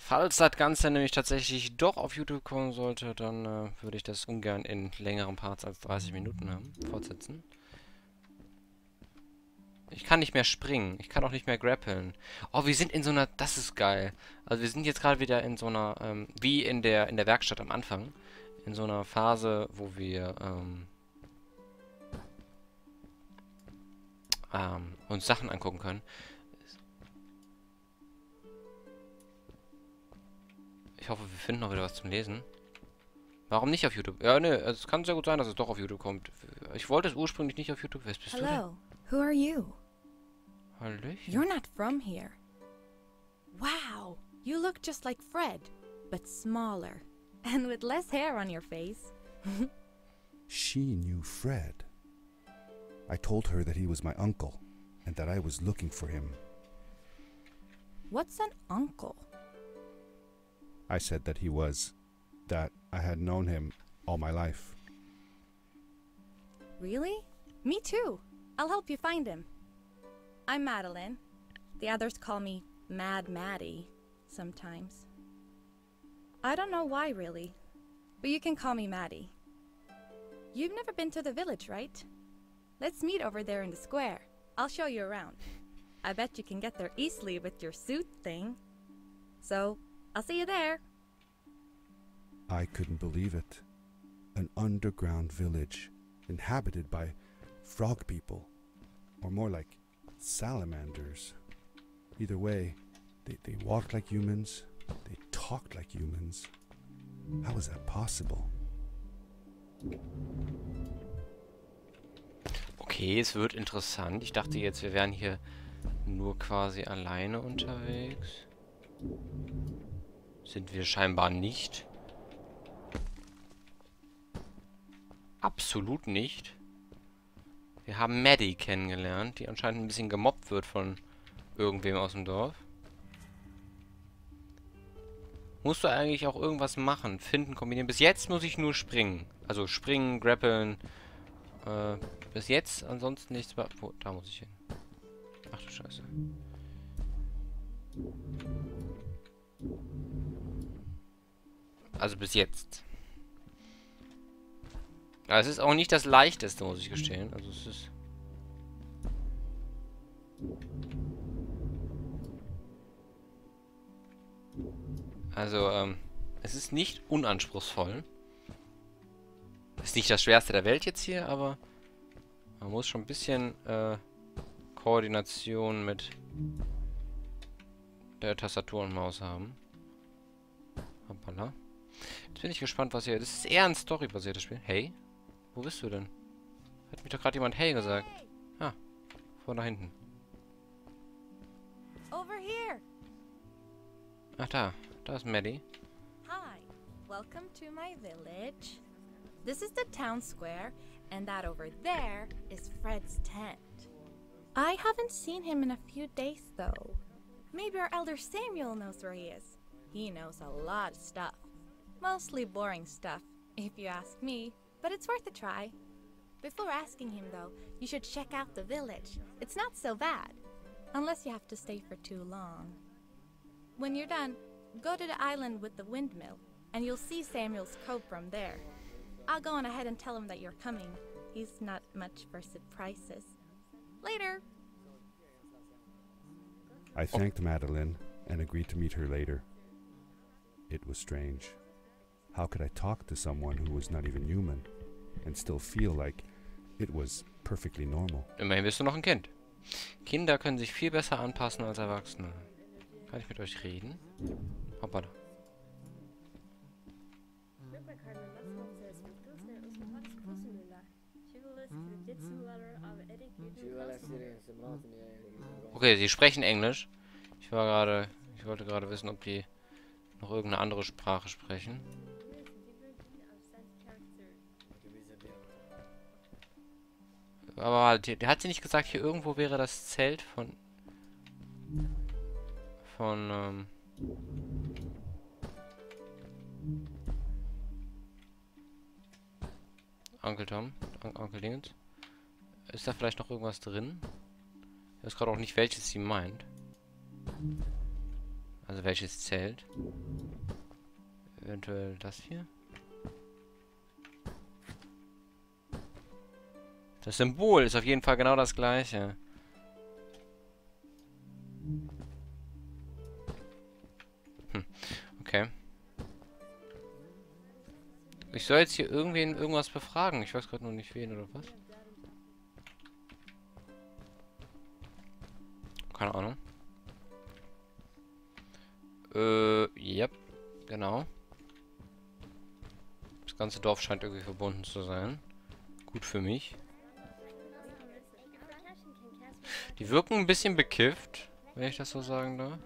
Falls das Ganze nämlich tatsächlich doch auf YouTube kommen sollte, dann würde ich das ungern in längeren Parts als 30 Minuten fortsetzen. Ich kann nicht mehr springen. Ich kann auch nicht mehr grappeln. Oh, wir sind in so einer... Das ist geil. Also wir sind jetzt gerade wieder in so einer... wie in der Werkstatt am Anfang. In so einer Phase, wo wir uns Sachen angucken können. Ich hoffe, wir finden noch wieder was zum Lesen. Warum nicht auf YouTube? Ja, ne, es kann sehr gut sein, dass es doch auf YouTube kommt. Ich wollte es ursprünglich nicht auf YouTube. Wer bist du denn? Hello, who are you? Hallöchen. You're not from here. Wow, you look just like Fred, but smaller. And with less hair on your face. She knew Fred. I told her that he was my uncle, and that I was looking for him. What's an uncle? I said that he was... that I had known him all my life. Really? Me too. I'll help you find him. I'm Madeline. The others call me Mad Maddie sometimes. I don't know why really, but you can call me Maddie. You've never been to the village, right? Let's meet over there in the square. I'll show you around. I bet you can get there easily with your suit thing. So, I'll see you there. I couldn't believe it. An underground village, inhabited by frog people, or more like salamanders. Either way, they walked like humans, they talked like humans. How is that possible? Okay, es wird interessant. Ich dachte jetzt, wir wären hier nur quasi alleine unterwegs. Sind wir scheinbar nicht. Absolut nicht. Wir haben Maddie kennengelernt, die anscheinend ein bisschen gemobbt wird von irgendwem aus dem Dorf. Musst du eigentlich auch irgendwas machen? Finden, kombinieren. Bis jetzt muss ich nur springen. Also springen, grappeln. Bis jetzt ansonsten nichts. Wo, da muss ich hin. Ach du Scheiße. Also bis jetzt. Aber es ist auch nicht das Leichteste, muss ich gestehen. Also es ist... Also, es ist nicht unanspruchsvoll. Ist nicht das Schwerste der Welt jetzt hier, aber man muss schon ein bisschen Koordination mit der Tastatur und Maus haben. Hoppala. Jetzt bin ich gespannt, was hier... Das ist eher ein storybasiertes Spiel. Hey? Wo bist du denn? Hat mich doch gerade jemand Hey gesagt. Ah, vor da hinten. Over here. Ach da, da ist Maddie. Hi, welcome to my village. This is the town square, and that over there is Fred's tent. I haven't seen him in a few days, though. Maybe our elder Samuel knows where he is. He knows a lot of stuff. Mostly boring stuff, if you ask me, but it's worth a try. Before asking him, though, you should check out the village. It's not so bad, unless you have to stay for too long. When you're done, go to the island with the windmill, and you'll see Samuel's cove from there. I'll go on ahead and tell him that you're coming. He's not much for surprises. Later! I thanked Madeline and agreed to meet her later. It was strange. How could I talk to someone who was not even human and still feel like it was perfectly normal? Immerhin bist du noch ein Kind. Kinder können sich viel besser anpassen als Erwachsene. Kann ich mit euch reden? Hoppala. Okay, sie sprechen Englisch. Ich wollte gerade wissen, ob die noch irgendeine andere Sprache sprechen. Aber der hat sie nicht gesagt, hier irgendwo wäre das Zelt von Onkel Tom, Onkel Dingens. Ist da vielleicht noch irgendwas drin? Ich weiß gerade auch nicht, welches sie meint. Also welches zählt? Eventuell das hier? Das Symbol ist auf jeden Fall genau das gleiche. Okay. Ich soll jetzt hier irgendwas befragen. Ich weiß gerade noch nicht wen oder was. Keine Ahnung. Yep. Genau. Das ganze Dorf scheint irgendwie verbunden zu sein. Gut für mich. Die wirken ein bisschen bekifft, wenn ich das so sagen darf.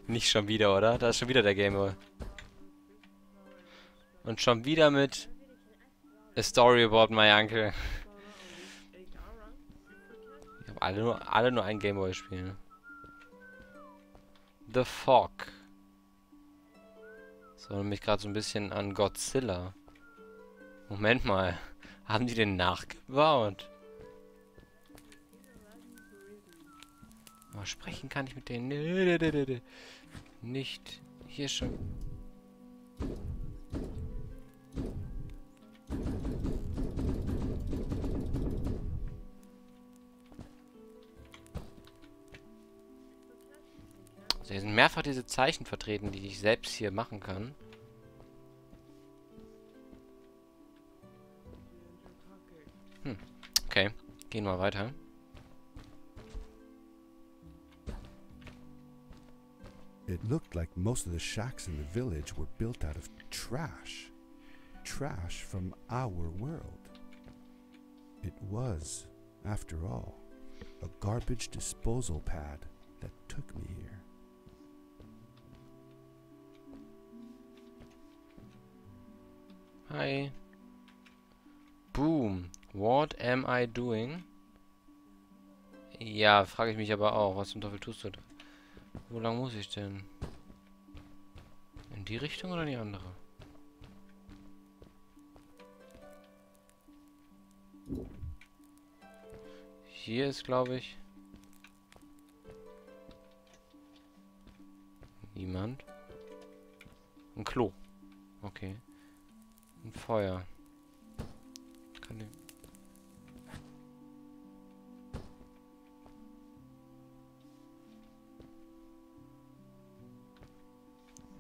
Nicht schon wieder, oder? Da ist schon wieder der Gameboy. Und schon wieder mit A Story About My Uncle. Ich habe alle nur ein Gameboy spielen. The Fog. Das erinnert mich gerade so ein bisschen an Godzilla. Moment mal. Haben die den nachgebaut? Aber sprechen kann ich mit denen nicht. Hier schon. Also hier sind mehrfach diese Zeichen vertreten, die ich selbst hier machen kann. Okay, gehen wir weiter. It looked like most of the shacks in the village were built out of trash. Trash from our world. It was, after all, a garbage disposal pad that took me here. Hi. Boom. What am I doing? Ja, frage ich mich aber auch. Was zum Teufel tust du da? Wo lang muss ich denn? In die Richtung oder in die andere? Hier ist, glaube ich... niemand. Ein Klo. Okay. Ein Feuer. Kann ich...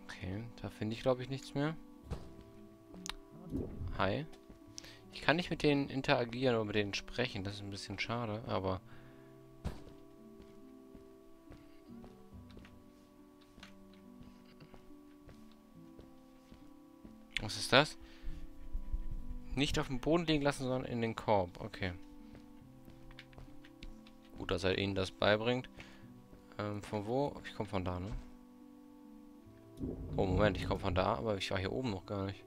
Okay, da finde ich, glaube ich, nichts mehr. Hi. Ich kann nicht mit denen interagieren oder mit denen sprechen. Das ist ein bisschen schade, aber... Was ist das? Nicht auf dem Boden liegen lassen, sondern in den Korb. Okay. Gut, dass er ihnen das beibringt. Von wo? Ich komme von da, ne? Oh, Moment, ich komme von da, aber ich war hier oben noch gar nicht.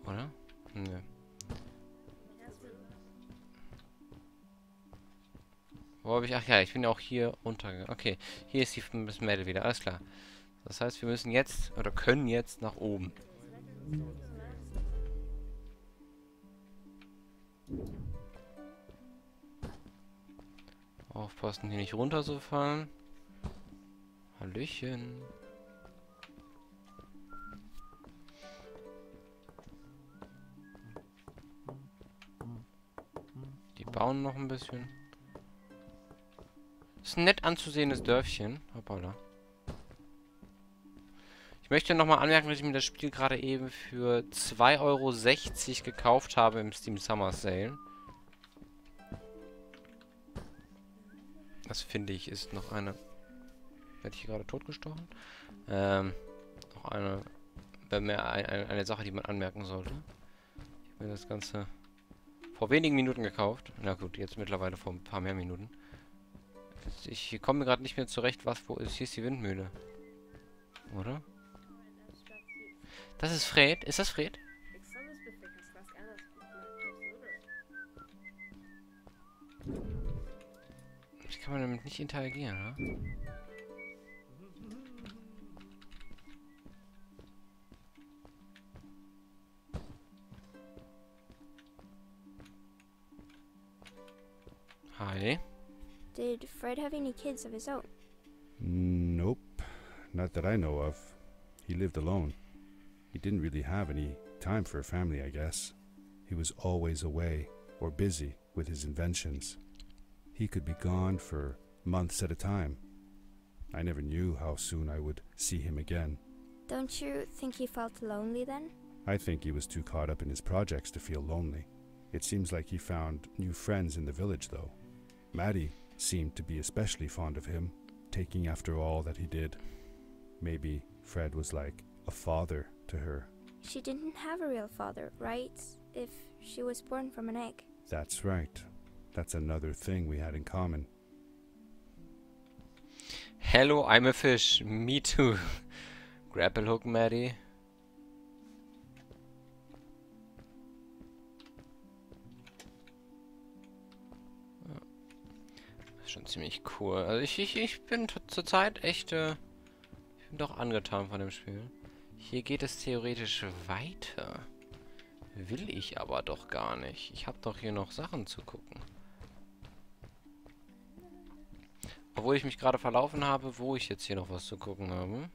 Oder? Nö. Wo habe ich... Ach ja, ich bin ja auch hier runtergegangen. Okay, hier ist das Mädel wieder. Alles klar. Das heißt, wir müssen jetzt, oder können jetzt nach oben. Aufpassen, hier nicht runterzufallen. Hallöchen. Die bauen noch ein bisschen. Das ist ein nett anzusehendes Dörfchen. Hoppala. Ich möchte nochmal anmerken, dass ich mir das Spiel gerade eben für 2,60 € gekauft habe im Steam Sommer Sale. Das finde ich ist noch eine... Werde ich hier gerade totgestochen? Noch eine Sache, die man anmerken sollte. Ich habe mir das Ganze vor wenigen Minuten gekauft. Na gut, jetzt mittlerweile vor ein paar mehr Minuten. Ich komme gerade nicht mehr zurecht, wo ist. Hier ist die Windmühle. Oder? Das ist Fred. Ist das Fred? Ich kann man damit nicht interagieren, ne? Hi. Did Fred have any kids of his own? Nope, not that I know of. He lived alone. He didn't really have any time for a family, I guess. He was always away or busy with his inventions. He could be gone for months at a time. I never knew how soon I would see him again. Don't you think he felt lonely then? I think he was too caught up in his projects to feel lonely. It seems like he found new friends in the village, though. Maddie seemed to be especially fond of him, taking after all that he did. Maybe Fred was like a father to her. She didn't have a real father, right? If she was born from an egg. That's right. That's another thing we had in common. Hello, I'm a fish. Me too. Grapple hook, Maddie. Das ist schon ziemlich cool. Also ich bin zurzeit echt ich bin doch angetan von dem Spiel. Hier geht es theoretisch weiter. Will ich aber doch gar nicht. Ich habe doch hier noch Sachen zu gucken. Obwohl ich mich gerade verlaufen habe, wo ich jetzt hier noch was zu gucken habe.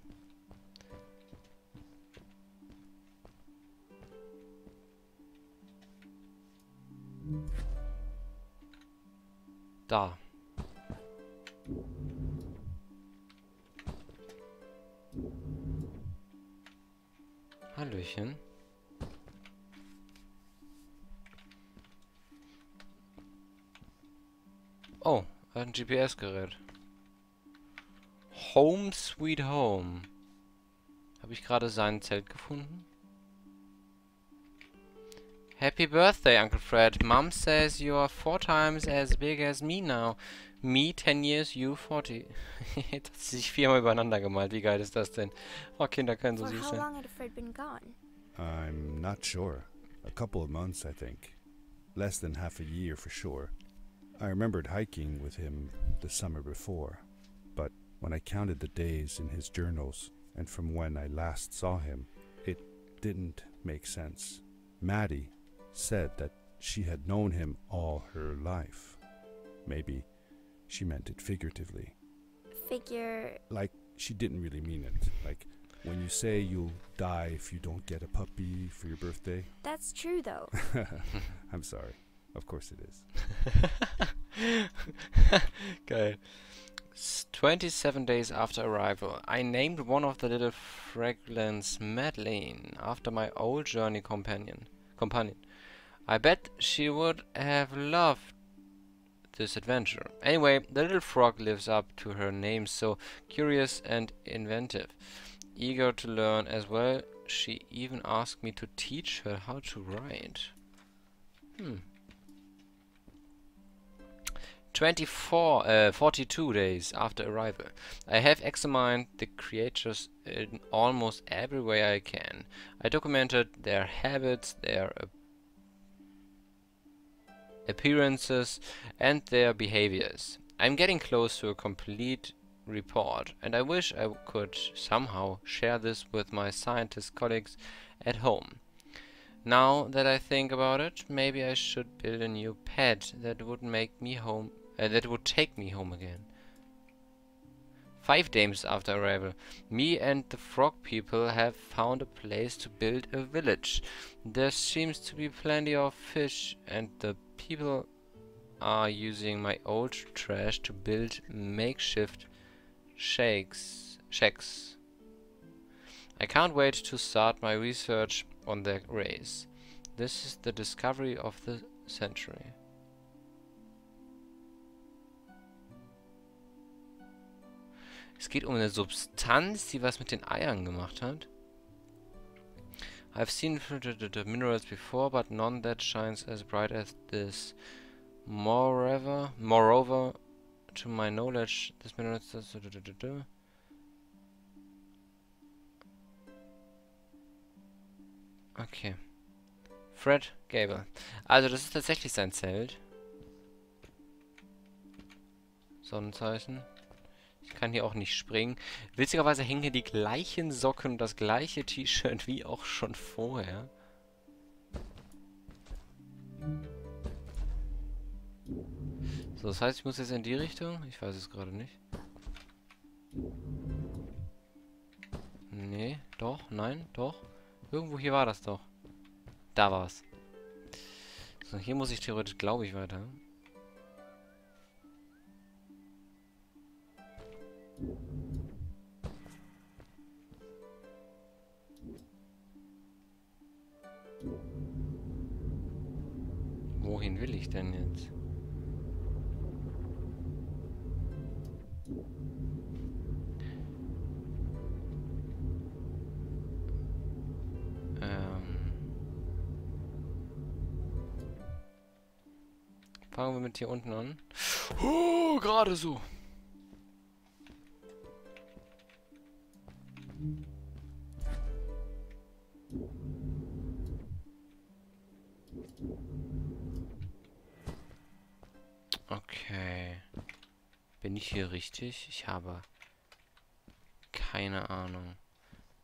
Da. Hallöchen. Oh, ein GPS-Gerät. Home Sweet Home. Habe ich gerade sein Zelt gefunden? Happy birthday, Uncle Fred. Mom says you are 4 times as big as me now. Me 10 years, you 40. Das hat sich 4-mal übereinander gemalt. Wie geil ist das denn? Oh, Kinder können so For süß how sein. long had Fred been gone? I'm not sure. A couple of months, I think. Less than half a year for sure. I remembered hiking with him the summer before, but when I counted the days in his journals and from when I last saw him, it didn't make sense. Maddie said that she had known him all her life. Maybe she meant it figuratively. Like, she didn't really mean it. Like, when you say you'll die if you don't get a puppy for your birthday. That's true, though. I'm sorry. Of course it is. Geil. 27 days after arrival, I named one of the little fragrance Madeleine after my old journey companion. I bet she would have loved this adventure. Anyway, the little frog lives up to her name, so curious and inventive. Eager to learn as well, she even asked me to teach her how to write. 42 days after arrival. I have examined the creatures in almost every way I can. I documented their habits, their appearances, and their behaviors. I'm getting close to a complete report, and I wish I could somehow share this with my scientist colleagues at home. Now that I think about it, maybe I should build a new pet that would make me home. That would take me home again. 5 days after arrival, me and the frog people have found a place to build a village. There seems to be plenty of fish, and the people are using my old trash to build makeshift shacks. I can't wait to start my research on their race. This is the discovery of the century. Es geht um eine Substanz, die was mit den Eiern gemacht hat. I've seen the minerals before, but none that shines as bright as this. Moreover, to my knowledge, this mineral... Okay. Fred Gable. Also, das ist tatsächlich sein Zelt. Sonnenzeichen. Ich kann hier auch nicht springen. Witzigerweise hängen hier die gleichen Socken und das gleiche T-Shirt wie auch schon vorher. So, das heißt, ich muss jetzt in die Richtung? Ich weiß es gerade nicht. Nee, doch, nein, doch. Irgendwo hier war das doch. Da war es. So, hier muss ich theoretisch, glaube ich, weiter. Wohin will ich denn jetzt? Fangen wir mit hier unten an. Oh, gerade so. Okay. Bin ich hier richtig? Ich habe keine Ahnung.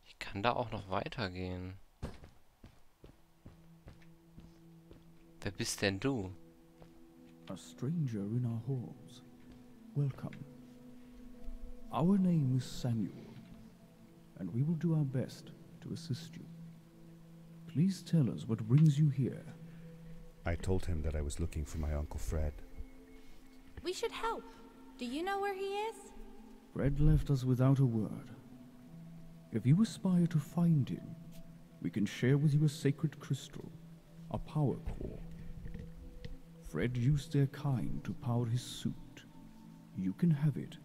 Ich kann da auch noch weitergehen. Wer bist denn du? A stranger in our halls. Welcome. Our name is Samuel, and we will do our best to assist you. Please tell us what brings you here. I told him that I was looking for my Uncle Fred. We should help. Do you know where he is? Fred left us without a word. If you aspire to find him, we can share with you a sacred crystal, a power core. Fred used their kind to power his suit. You can have it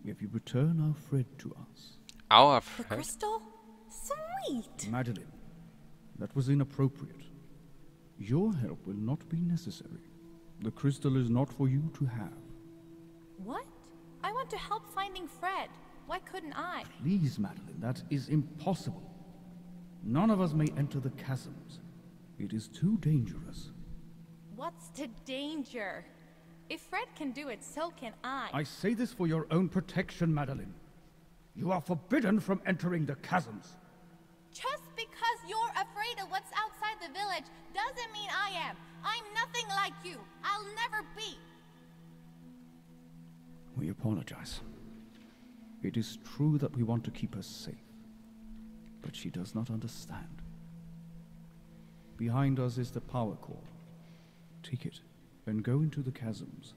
if you return our Fred to us. Our The Fred? crystal? Sweet! Madeline, that was inappropriate. Your help will not be necessary. The crystal is not for you to have. What? I want to help finding Fred. Why couldn't I? Please, Madeline, that is impossible. None of us may enter the chasms. It is too dangerous. What's the danger? If Fred can do it, so can I. I say this for your own protection, Madeline. You are forbidden from entering the chasms. Just because you're afraid of what's outside the village doesn't mean I am. I'm nothing like you. I'll never be. We apologize. It is true that we want to keep her safe, but she does not understand. Behind us is the power core. Take it and go into the chasms.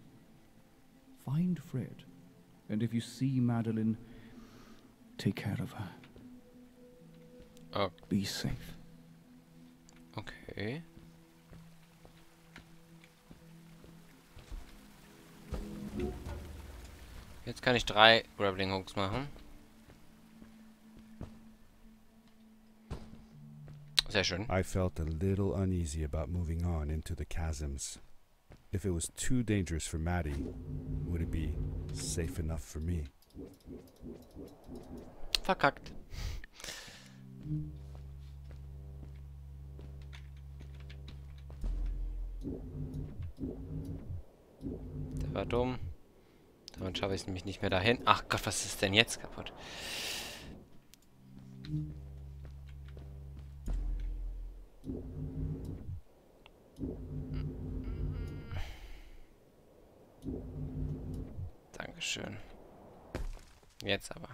Find Fred, and if you see Madeline, take care of her. Oh. Be safe. Okay. Jetzt kann ich 3 Grappling Hooks machen. Sehr schön. I felt a little uneasy about moving on into the chasms. If it was too dangerous for Maddie, would it be safe enough for me? Verkackt. Der war dumm. Damit schaffe ich es nämlich nicht mehr dahin. Ach Gott, was ist denn jetzt kaputt? Dankeschön. Jetzt aber.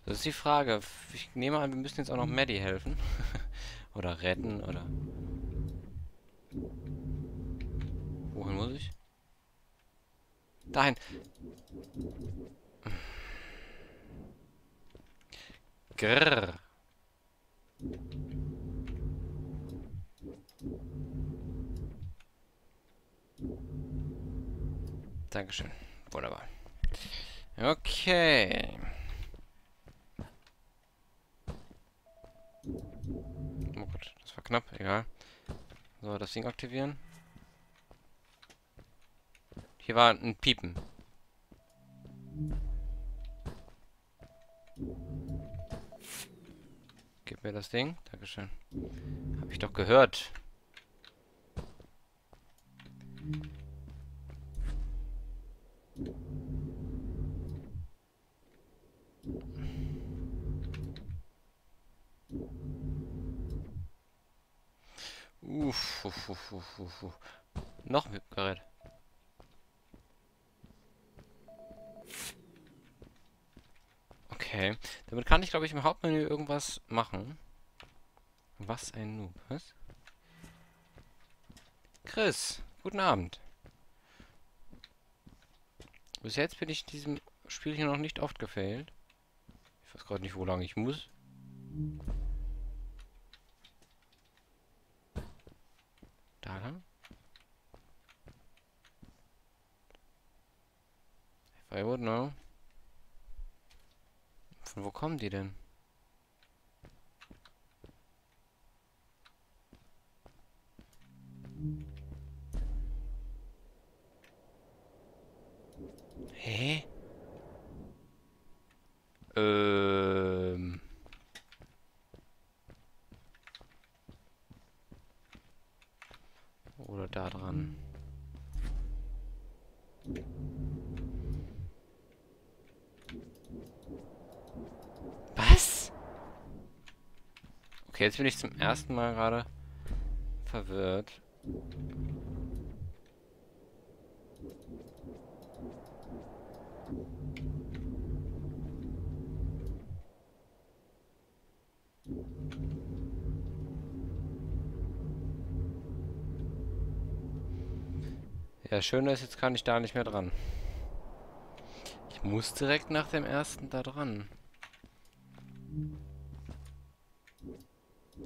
Das ist die Frage. Ich nehme an, wir müssen jetzt auch noch Maddie helfen. Oder retten, oder... Wohin muss ich? Dahin. Grrr. Dankeschön. Wunderbar. Okay. Oh Gott, das war knapp. Egal. So, das Ding aktivieren. Hier war ein Piepen. Gib mir das Ding. Dankeschön. Hab ich doch gehört. Noch ein Gerät. Okay. Damit kann ich, glaube ich, im Hauptmenü irgendwas machen. Was ein Noob. Was? Chris, guten Abend. Bis jetzt bin ich in diesem Spiel hier noch nicht oft gefailt. Ich weiß gerade nicht, wo lange ich muss. Da lang? If I would know. Von wo kommen die denn? Hä? Oder da dran. Was? Okay, jetzt bin ich zum ersten Mal gerade verwirrt. Ja, schön ist, jetzt kann ich da nicht mehr dran. Ich muss direkt nach dem ersten da dran.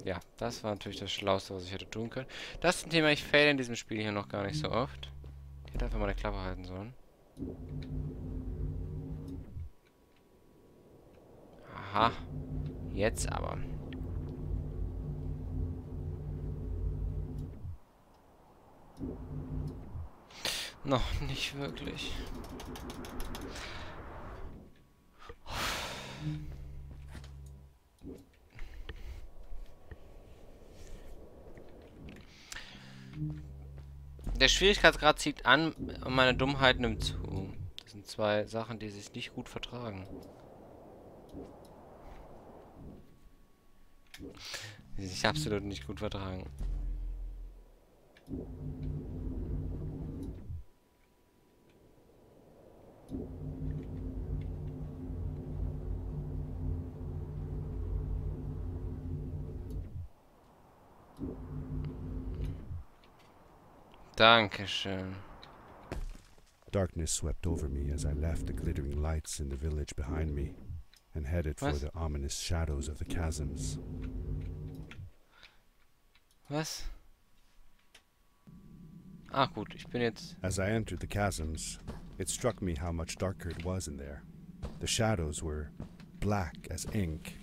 Ja, das war natürlich das Schlauste, was ich hätte tun können. Das ist ein Thema, ich fail in diesem Spiel hier noch gar nicht so oft. Ich hätte einfach mal eine Klappe halten sollen. Aha. Jetzt aber. Noch nicht wirklich. Der Schwierigkeitsgrad zieht an und meine Dummheit nimmt zu. Das sind zwei Sachen, die sich nicht gut vertragen. Die sich absolut nicht gut vertragen. Dankeschön. Darkness swept over me as I left the glittering lights in the village behind me and headed for the ominous shadows of the chasms. Was? Ah, gut, ich bin jetzt... As I entered the chasms, it struck me how much darker it was in there. The shadows were black as ink,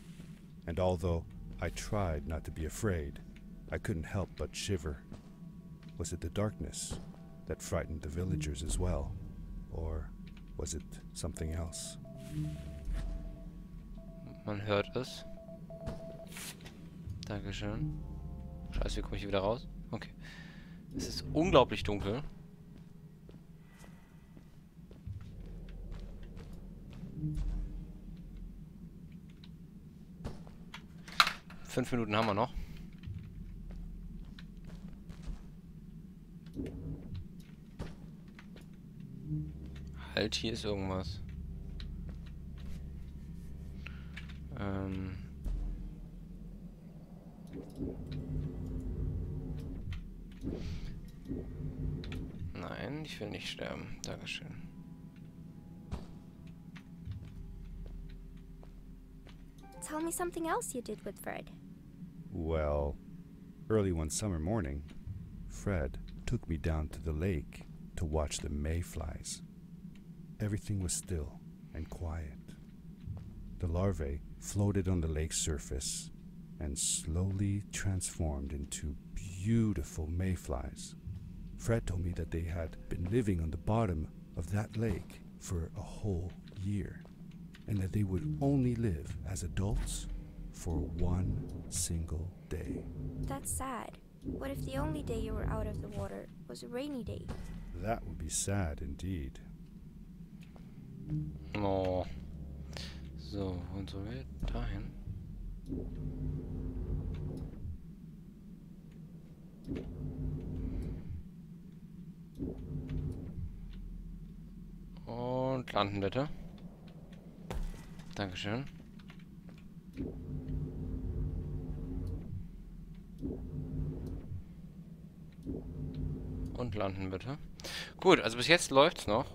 and although I tried not to be afraid, I couldn't help but shiver. Was it the darkness that frightened the villagers as well? Or was it something else? Man hört es. Dankeschön. Scheiße, wie komme ich hier wieder raus? Okay. Es ist unglaublich dunkel. Fünf Minuten haben wir noch. Halt, hier ist irgendwas. Nein, ich will nicht sterben. Dankeschön. Tell me something else you did with Fred. Well, early one summer morning, Fred took me down to the lake to watch the mayflies. Everything was still and quiet. The larvae floated on the lake's surface and slowly transformed into beautiful mayflies. Fred told me that they had been living on the bottom of that lake for a whole year, and that they would only live as adults for one single day. That's sad. What if the only day you were out of the water was a rainy day? That would be sad indeed. Oh. So, und so wird dahin. Und landen bitte. Dankeschön. Und landen bitte. Gut, also bis jetzt läuft's noch.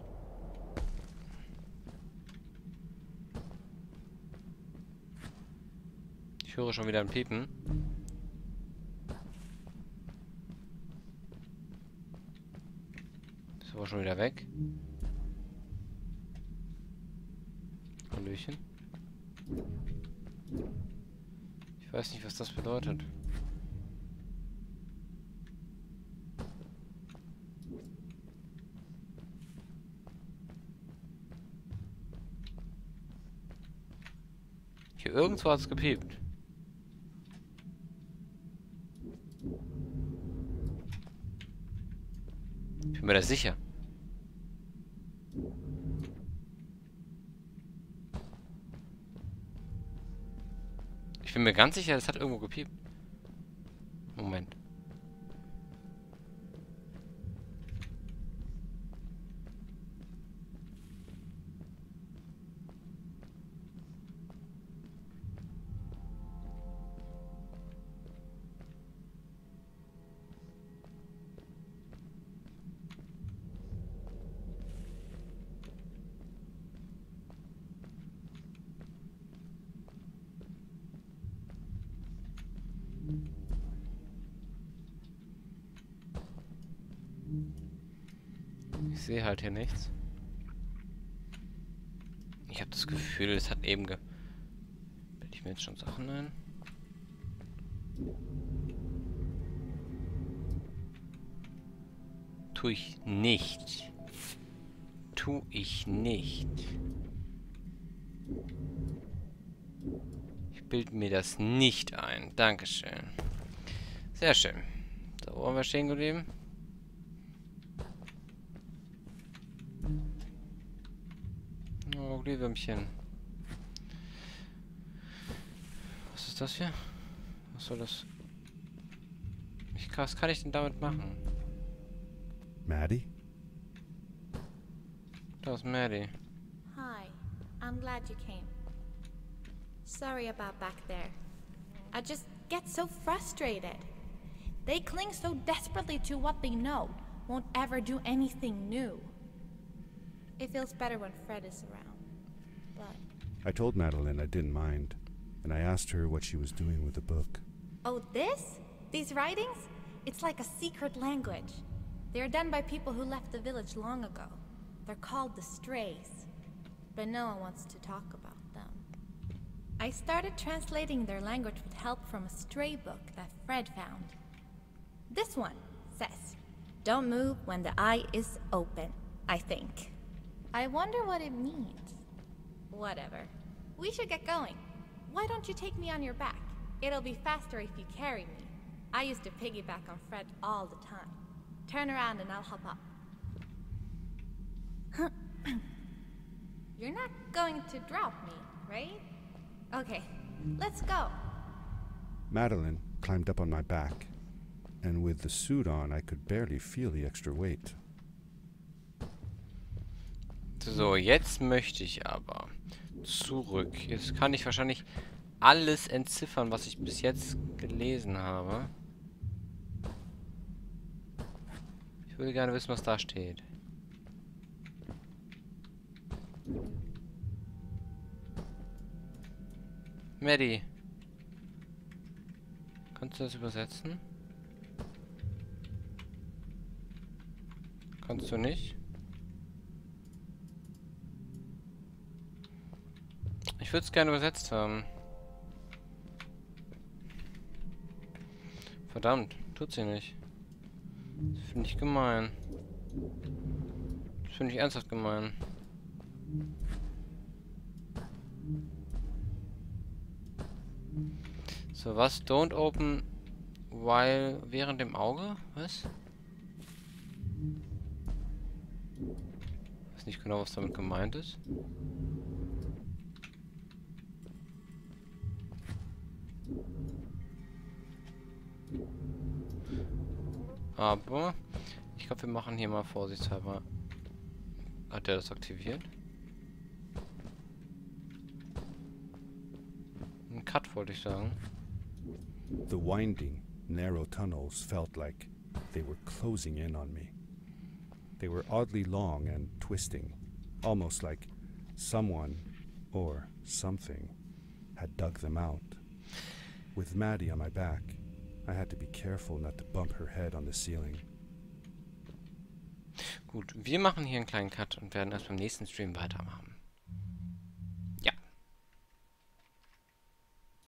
Ich höre schon wieder ein Piepen. Ist aber schon wieder weg. Hallöchen. Ich weiß nicht, was das bedeutet. Hier irgendwo hat es gepiept. Ich bin mir da sicher. Ich bin mir ganz sicher, es hat irgendwo gepiept. Moment. Ich sehe halt hier nichts. Ich habe das Gefühl, es hat eben Bilde ich mir jetzt schon Sachen ein? Tue ich nicht. Tue ich nicht. Ich bilde mir das nicht ein. Dankeschön. Sehr schön. So, wo haben wir stehen geblieben? Oh, Glühwürmchen. Was ist das hier? Was soll das? Was kann ich denn damit machen? Maddie? Da ist Maddie. Hi, I'm glad you came. Sorry about back there. I just get so frustrated. They cling so desperately to what they know, won't ever do anything new. It feels better when Fred is around, but... I told Madeline I didn't mind, and I asked her what she was doing with the book. Oh, this? These writings? It's like a secret language. They are done by people who left the village long ago. They're called the Strays, but no one wants to talk about them. I started translating their language with help from a stray book that Fred found. This one says, "Don't move when the eye is open," I think. I wonder what it means. Whatever. We should get going. Why don't you take me on your back? It'll be faster if you carry me. I used to piggyback on Fred all the time. Turn around and I'll hop up. You're not going to drop me, right? Okay, let's go. Madeline climbed up on my back, and with the suit on, I could barely feel the extra weight. So, jetzt möchte ich aber zurück. Jetzt kann ich wahrscheinlich alles entziffern, was ich bis jetzt gelesen habe. Ich würde gerne wissen, was da steht. Maddie. Kannst du das übersetzen? Kannst du nicht? Ich würde es gerne übersetzt haben. Verdammt, tut sie nicht. Das finde ich gemein. Das finde ich ernsthaft gemein. So, was? Don't open while während dem Auge? Was? Ich weiß nicht genau, was damit gemeint ist. Aber ich glaube, wir machen hier mal vorsichtshalber. Hat der das aktiviert? Ein Cut wollte ich sagen. The winding, narrow tunnels felt like they were closing in on me. They were oddly long and twisting, almost like someone or something had dug them out. With Maddie on my back, I had to be careful not to bump her head on the ceiling. Gut, wir machen hier einen kleinen Cut und werden erst beim nächsten Stream weitermachen.